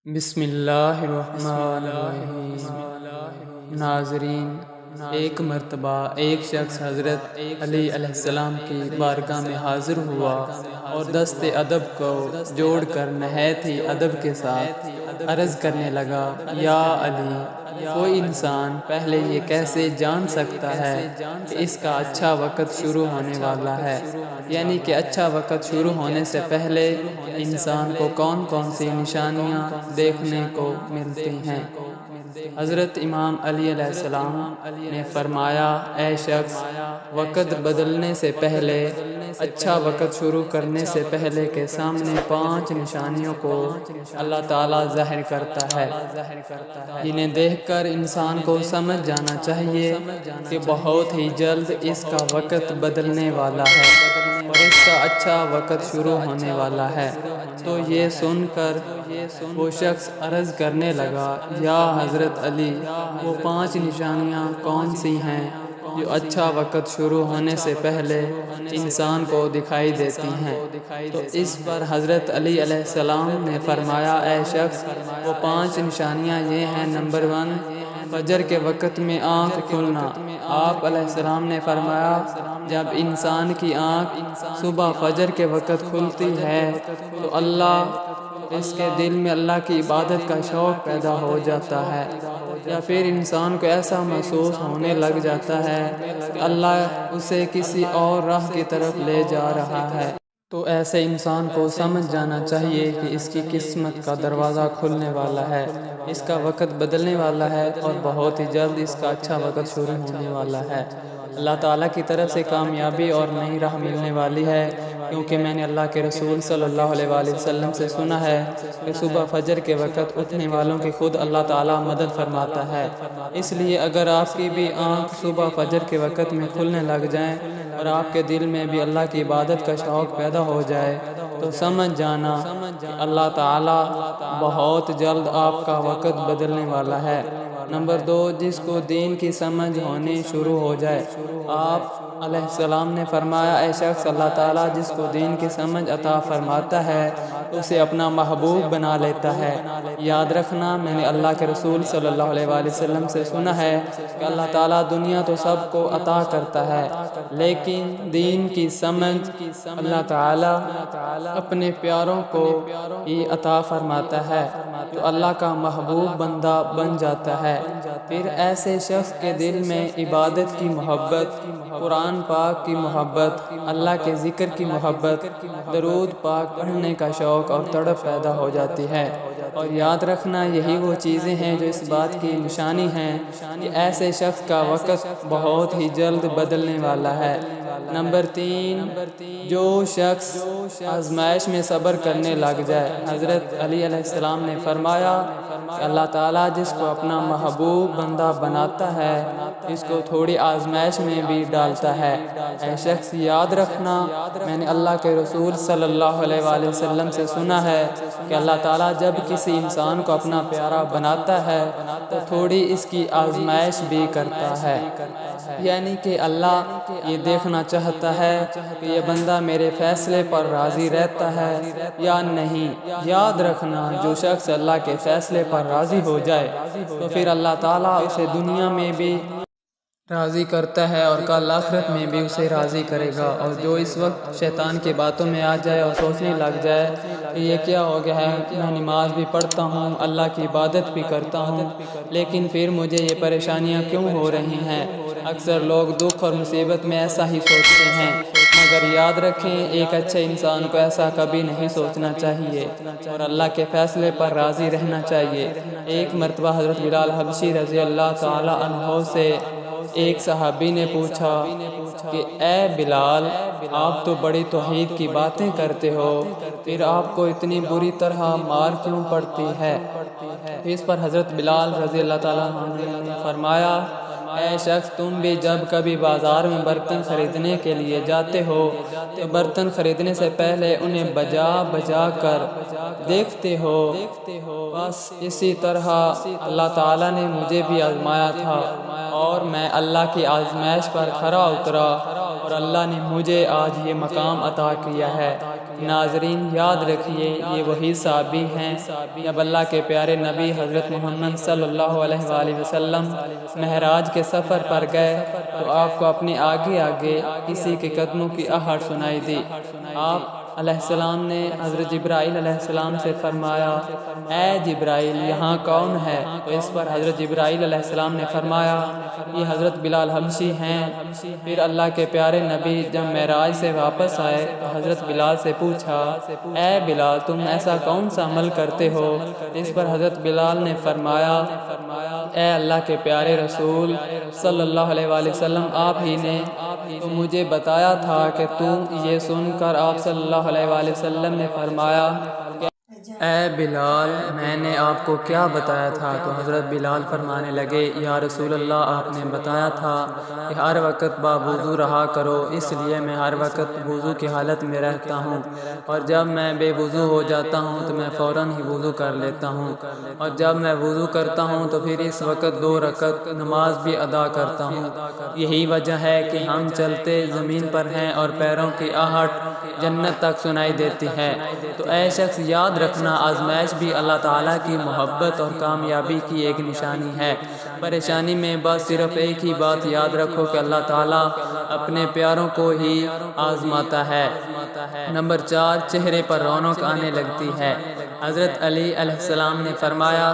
بسم اللہ الرحمن الرحیم۔ ناظرین، ایک مرتبہ ایک شخص حضرت علی علیہ السلام کی بارگاہ میں حاضر ہوا اور دست ادب کو جوڑ کر نہایت ہی ادب کے ساتھ عرض کرنے لگا، یا علی، کوئی انسان پہلے یہ کیسے جان سکتا ہے کہ اس کا اچھا وقت شروع ہونے والا ہے؟ یعنی کہ اچھا وقت شروع ہونے سے پہلے انسان کو کون کون سی نشانیاں دیکھنے کو ملتی ہیں؟ حضرت امام علی علیہ السلام نے فرمایا، اے شخص، وقت بدلنے سے پہلے، اچھا وقت شروع کرنے سے پہلے کے سامنے 5 نشانیوں کو اللہ تعالیٰ ظاہر کرتا ہے، جنہیں دیکھ کر انسان کو سمجھ جانا چاہیے کہ بہت ہی جلد اس کا وقت بدلنے والا ہے اور اس کا اچھا وقت شروع ہونے والا ہے۔ تو یہ سن کر وہ شخص عرض کرنے لگا، یا حضرت علی، وہ 5 نشانیاں کون سی ہیں جو اچھا وقت شروع ہونے سے پہلے انسان کو دکھائی دیتی ہیں؟ تو اس پر حضرت علی علیہ السلام نے فرمایا، اے شخص، وہ 5 نشانیاں یہ ہیں۔ نمبر 1، فجر کے وقت میں آنکھ کھلنا۔ آپ علیہ السلام نے فرمایا، جب انسان کی آنکھ صبح فجر کے وقت کھلتی ہے تو اس کے دل میں اللہ کی عبادت کا شوق پیدا ہو جاتا ہے، یا پھر انسان کو ایسا محسوس ہونے لگ جاتا ہے کہ اللہ اسے کسی اور راہ کی طرف لے جا رہا ہے۔ تو ایسے انسان کو سمجھ جانا چاہیے کہ اس کی قسمت کا دروازہ کھلنے والا ہے، اس کا وقت بدلنے والا ہے اور بہت ہی جلد اس کا اچھا وقت شروع ہونے والا ہے۔ اللہ تعالیٰ کی طرف سے کامیابی اور نئی راہ ملنے والی ہے، کیونکہ میں نے اللہ کے رسول صلی اللہ علیہ وآلہ وسلم سے سنا ہے کہ صبح فجر کے وقت اٹھنے والوں کی خود اللہ تعالیٰ مدد فرماتا ہے۔ اس لیے اگر آپ کی بھی آنکھ صبح فجر کے وقت میں کھلنے لگ جائیں اور آپ کے دل میں بھی اللہ کی عبادت کا شوق پیدا ہو جائے تو سمجھ جانا کہ اللہ تعالیٰ بہت جلد آپ کا وقت بدلنے والا ہے۔ نمبر 2، جس کو دین کی سمجھ ہونی شروع ہو جائے۔ آپ علیہ السلام نے فرمایا، اے شخص، اللہ تعالیٰ جس کو دین کی سمجھ عطا فرماتا ہے اسے اپنا محبوب بنا لیتا ہے۔ یاد رکھنا، میں نے اللہ کے رسول صلی اللہ علیہ وآلہ وسلم سے سنا ہے کہ اللہ تعالیٰ دنیا تو سب کو عطا کرتا ہے، لیکن دین کی سمجھ اللہ تعالیٰ اپنے پیاروں کو ہی عطا فرماتا ہے، جو اللہ کا محبوب بندہ بن جاتا ہے۔ پھر ایسے شخص کے دل میں عبادت کی محبت، قرآن پاک کی محبت، اللہ کے ذکر کی محبت، درود پاک پڑھنے کا شوق اور تڑپ پیدا ہو جاتی ہے۔ اور یاد رکھنا، یہی وہ چیزیں ہیں جو اس بات کی نشانی ہیں کہ ایسے شخص کا وقت بہت ہی جلد بدلنے والا ہے۔ نمبر 3، جو شخص آزمائش میں صبر کرنے لگ جائے۔ حضرت علی علیہ السلام نے فرمایا کہ اللہ تعالیٰ جس کو اپنا محبوب بندہ بناتا ہے اس کو تھوڑی آزمائش میں بھی ڈالتا ہے۔ اے شخص، یاد رکھنا، میں نے اللہ کے رسول صلی اللہ علیہ وآلہ وسلم سے سنا ہے کہ اللہ تعالیٰ جب کسی انسان کو اپنا پیارا بناتا ہے تو تھوڑی اس کی آزمائش بھی کرتا ہے، یعنی کہ اللہ یہ دیکھنا چاہتا ہے کہ یہ بندہ میرے فیصلے پر راضی رہتا ہے یا نہیں۔ یاد رکھنا، جو شخص اللہ کے فیصلے پر راضی ہو جائے تو پھر اللہ تعالیٰ اسے دنیا میں بھی راضی کرتا ہے اور کل آخرت میں بھی اسے راضی کرے گا۔ اور جو اس وقت شیطان کی باتوں میں آ جائے اور سوچنے لگ جائے کہ یہ کیا ہو گیا ہے، میں نماز بھی پڑھتا ہوں، اللہ کی عبادت بھی کرتا ہوں، لیکن پھر مجھے یہ پریشانیاں کیوں ہو رہی ہیں؟ اکثر لوگ دکھ اور مصیبت میں ایسا ہی سوچتے ہیں، مگر یاد رکھیں، ایک اچھے انسان کو ایسا کبھی نہیں سوچنا چاہیے اور اللہ کے فیصلے پر راضی رہنا چاہیے۔ ایک مرتبہ حضرت بلال حبشی رضی اللہ تعالی عنہ سے ایک صحابی نے پوچھا کہ اے بلال، آپ تو بڑی توحید کی باتیں کرتے ہو، پھر آپ کو اتنی بری طرح مار کیوں پڑتی ہے؟ اس پر حضرت بلال رضی اللہ تعالیٰ عنہ نے فرمایا، اے شخص، تم بھی جب کبھی بازار میں برتن خریدنے کے لیے جاتے ہو تو برتن خریدنے سے پہلے انہیں بجا بجا کر دیکھتے ہو، بس اسی طرح اللہ تعالیٰ نے مجھے بھی آزمایا تھا اور میں اللہ کی آزمائش پر کھرا اترا اور اللہ نے مجھے آج یہ مقام عطا کیا ہے۔ ناظرین یاد رکھیے یہ وہی صحابی ہیں جب اللہ کے پیارے نبی حضرت محمد صلی اللہ علیہ وآلہ وسلم معراج کے سفر پر گئے تو آپ کو اپنے آگے آگے کسی کے قدموں کی آہٹ سنائی دی۔ آپ علیہ السلام نے حضرت جبرائیل علیہ السلام سے فرمایا اے جبرائیل یہاں کون ہے؟ تو اس پر حضرت جبرائیل علیہ السلام نے فرمایا یہ حضرت بلال حبشی ہیں۔ پھر اللہ کے پیارے نبی جب معراج سے واپس آئے تو حضرت بلال سے پوچھا اے بلال تم ایسا کون سا عمل کرتے ہو؟ اس پر حضرت بلال نے فرمایا اے اللہ کے پیارے رسول صلی اللہ علیہ وآلہ وسلم آپ ہی نے تو مجھے بتایا تھا کہ یہ سن کر آپ صلی اللہ علیہ وآلہ وسلم نے فرمایا اے بلال میں نے آپ کو کیا بتایا تھا؟ تو حضرت بلال فرمانے لگے یا رسول اللہ آپ نے بتایا تھا کہ ہر وقت باوضو رہا کرو، اس لیے میں ہر وقت وضو کی حالت میں رہتا ہوں، اور جب میں بے وضو ہو جاتا ہوں تو میں فوراً ہی وضو کر لیتا ہوں، اور جب میں وضو کرتا ہوں تو پھر اس وقت 2 رکعت نماز بھی ادا کرتا ہوں۔ یہی وجہ ہے کہ ہم چلتے زمین پر ہیں اور پیروں کی آہٹ جنت تک سنائی دیتی ہے۔ تو اے شخص یاد رکھنا آزمائش بھی اللہ تعالیٰ کی محبت اور کامیابی کی ایک نشانی ہے۔ پریشانی میں بس صرف ایک ہی بات یاد رکھو کہ اللہ تعالیٰ اپنے پیاروں کو ہی آزماتا ہے۔ نمبر 4 چہرے پر رونق آنے لگتی ہے۔ حضرت علی علیہ السلام نے فرمایا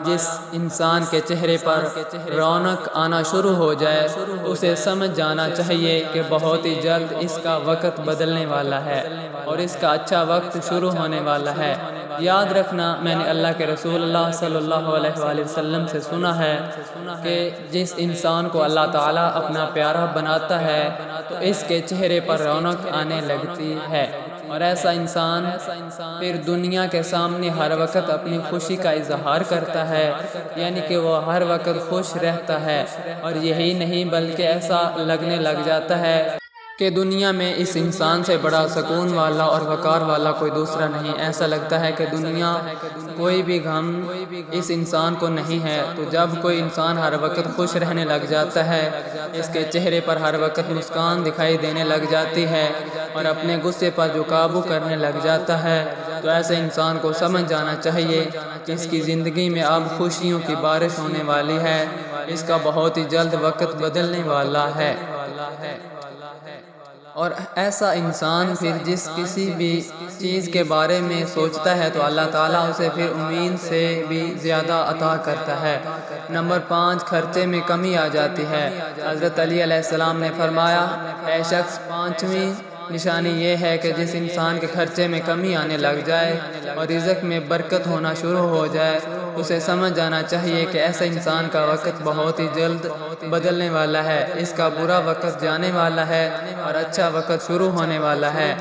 جس انسان کے چہرے پر رونق آنا شروع ہو جائے اسے سمجھ جانا چاہیے کہ بہت ہی جلد اس کا وقت بدلنے والا ہے اور اس کا اچھا وقت شروع ہونے والا ہے۔ یاد رکھنا میں نے اللہ کے رسول اللہ صلی اللہ علیہ وآلہ وسلم سے سنا ہے کہ جس انسان کو اللہ تعالیٰ اپنا پیارا بناتا ہے تو اس کے چہرے پر رونق آنے لگتی ہے، اور ایسا انسان پھر دنیا کے سامنے ہر وقت اپنی خوشی کا اظہار کرتا ہے، یعنی کہ وہ ہر وقت خوش رہتا ہے، اور یہی نہیں بلکہ ایسا لگنے لگ جاتا ہے کہ دنیا میں اس انسان سے بڑا سکون والا اور وقار والا کوئی دوسرا نہیں۔ ایسا لگتا ہے کہ دنیا کوئی بھی غم اس انسان کو نہیں ہے۔ تو جب کوئی انسان ہر وقت خوش رہنے لگ جاتا ہے، اس کے چہرے پر ہر وقت مسکان دکھائی دینے لگ جاتی ہے اور اپنے غصے پر جو قابو کرنے لگ جاتا ہے، تو ایسے انسان کو سمجھ جانا چاہیے کہ اس کی زندگی میں اب خوشیوں کی بارش ہونے والی ہے، اس کا بہت ہی جلد وقت بدلنے والا ہے۔ اور ایسا انسان پھر جس کسی بھی چیز کے بارے میں سوچتا ہے تو اللہ تعالیٰ اسے پھر امید سے بھی زیادہ عطا کرتا ہے۔ نمبر 5 خرچے میں کمی آ جاتی ہے۔ حضرت علی علیہ السلام نے فرمایا اے شخص 5ویں نشانی یہ ہے کہ جس انسان کے خرچے میں کمی آنے لگ جائے اور رزق میں برکت ہونا شروع ہو جائے اسے سمجھ جانا چاہیے کہ ایسا انسان کا وقت بہت ہی جلد بدلنے والا ہے، اس کا برا وقت جانے والا ہے اور اچھا وقت شروع ہونے والا ہے۔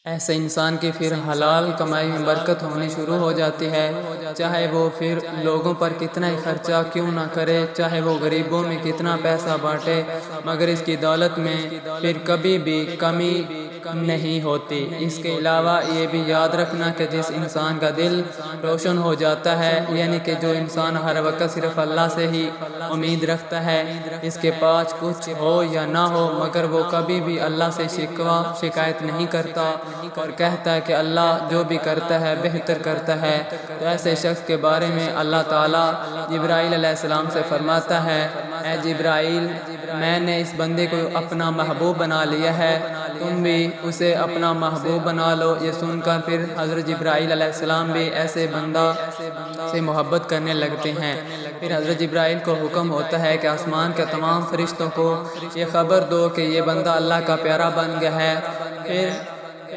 ایسے انسان کی پھر حلال کمائی میں برکت ہونی شروع ہو جاتی ہے، چاہے وہ پھر لوگوں پر کتنا ہی خرچہ کیوں نہ کرے، چاہے وہ غریبوں میں کتنا پیسہ بانٹے، مگر اس کی دولت میں پھر کبھی بھی کمی نہیں ہوتی۔ اس کے علاوہ یہ بھی یاد رکھنا کہ جس انسان کا دل روشن ہو جاتا ہے، یعنی کہ جو انسان ہر وقت صرف اللہ سے ہی امید رکھتا ہے، اس کے پاس کچھ ہو یا نہ ہو مگر وہ کبھی بھی اللہ سے شکایت نہیں کرتا اور کہتا ہے کہ اللہ جو بھی کرتا ہے بہتر کرتا ہے، تو ایسے شخص کے بارے میں اللہ تعالیٰ جبرائیل علیہ السلام سے فرماتا ہے اے جبرائیل میں نے اس بندے کو اپنا محبوب بنا لیا ہے، تم بھی اسے اپنا محبوب بنا لو۔ یہ سن کر پھر حضرت جبرائیل علیہ السلام بھی ایسے بندہ سے محبت کرنے لگتے ہیں۔ پھر حضرت جبرائیل کو حکم ہوتا ہے کہ آسمان کے تمام فرشتوں کو یہ خبر دو کہ یہ بندہ اللہ کا پیارا بن گیا ہے۔ پھر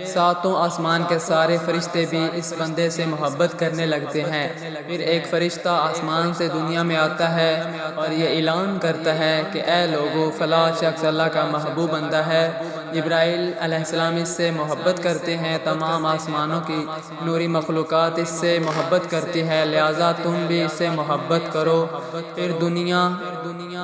7 آسمان کے سارے فرشتے بھی اس بندے سے محبت کرنے لگتے ہیں۔ پھر ایک فرشتہ آسمان سے دنیا میں آتا ہے اور یہ اعلان کرتا ہے کہ اے لوگو فلاں شخص اللہ کا محبوب بندہ ہے۔ جبرائیل علیہ السلام اس سے محبت کرتے ہیں، تمام آسمانوں کی نوری مخلوقات اس سے محبت کرتی ہے، لہٰذا تم بھی اس سے محبت کرو۔ پھر دنیا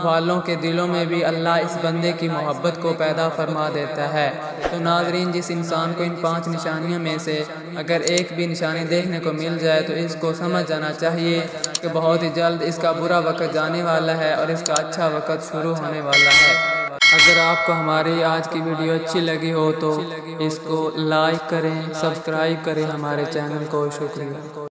والوں کے دلوں میں بھی اللہ اس بندے کی محبت کو پیدا فرما دیتا ہے۔ تو ناظرین جس انسان کو ان 5 نشانیوں میں سے اگر ایک بھی نشانی دیکھنے کو مل جائے تو اس کو سمجھ جانا چاہیے کہ بہت ہی جلد اس کا برا وقت جانے والا ہے اور اس کا اچھا وقت شروع ہونے والا ہے۔ اگر آپ کو ہماری آج کی ویڈیو اچھی لگی ہو تو اس کو لائک کریں، سبسکرائب کریں ہمارے چینل کو۔ شکریہ۔